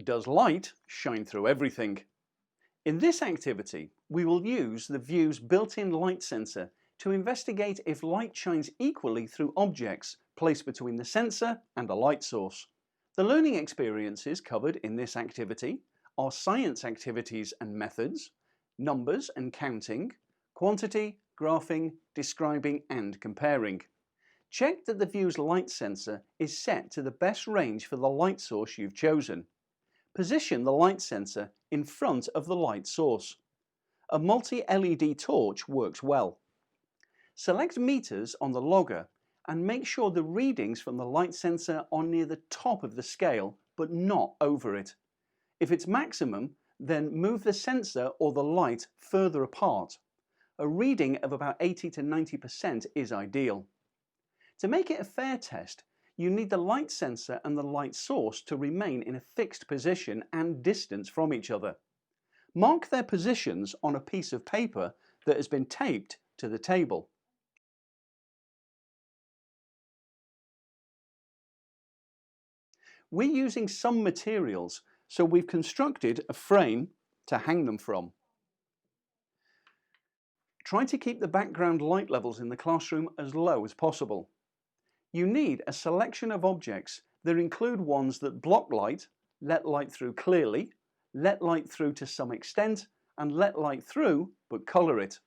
Does light shine through everything? In this activity, we will use the Vue's built-in light sensor to investigate if light shines equally through objects placed between the sensor and a light source. The learning experiences covered in this activity are science activities and methods, numbers and counting, quantity, graphing, describing and comparing. Check that the Vue's light sensor is set to the best range for the light source you've chosen. Position the light sensor in front of the light source. A multi-LED torch works well. Select meters on the logger and make sure the readings from the light sensor are near the top of the scale but not over it. If it's maximum, then move the sensor or the light further apart. A reading of about 80 to 90% is ideal. To make it a fair test, you need the light sensor and the light source to remain in a fixed position and distance from each other. Mark their positions on a piece of paper that has been taped to the table. We're using some materials, so we've constructed a frame to hang them from. Try to keep the background light levels in the classroom as low as possible. You need a selection of objects that include ones that block light, let light through clearly, let light through to some extent, and let light through but colour it.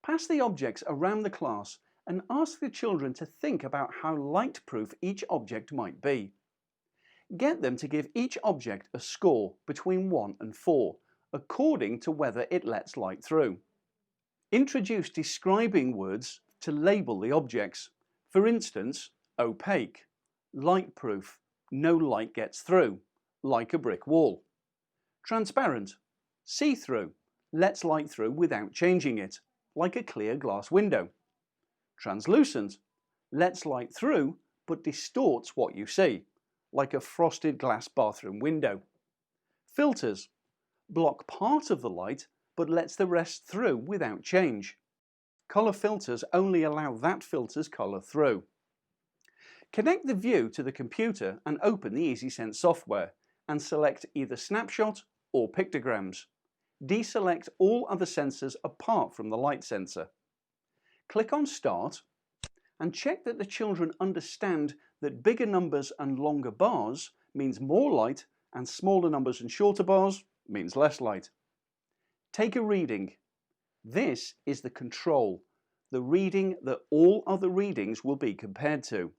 Pass the objects around the class and ask the children to think about how light-proof each object might be. Get them to give each object a score between 1 and 4, according to whether it lets light through. Introduce describing words to label the objects. For instance, opaque, light-proof, no light gets through, like a brick wall. Transparent, see-through, lets light through without changing it, like a clear glass window. Translucent, lets light through but distorts what you see, like a frosted glass bathroom window. Filters, block part of the light but lets the rest through without change. Colour filters only allow that filter's colour through. Connect the Vue to the computer and open the EasySense software and select either snapshot or pictograms. Deselect all other sensors apart from the light sensor. Click on Start and check that the children understand that bigger numbers and longer bars means more light and smaller numbers and shorter bars means less light. Take a reading. This is the control, the reading that all other readings will be compared to.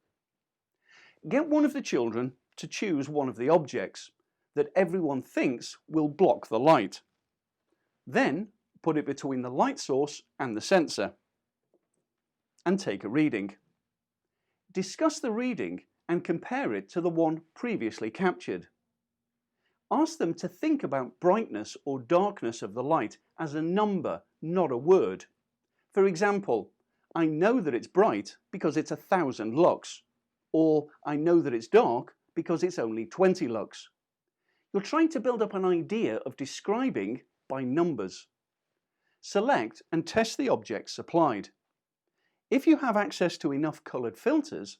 Get one of the children to choose one of the objects that everyone thinks will block the light. Then put it between the light source and the sensor and take a reading. Discuss the reading and compare it to the one previously captured. Ask them to think about brightness or darkness of the light as a number, not a word. For example, I know that it's bright because it's 1,000 lux, or I know that it's dark because it's only 20 lux. You're trying to build up an idea of describing by numbers. Select and test the objects supplied. If you have access to enough coloured filters,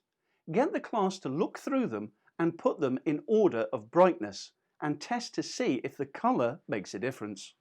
get the class to look through them and put them in order of brightness and test to see if the colour makes a difference.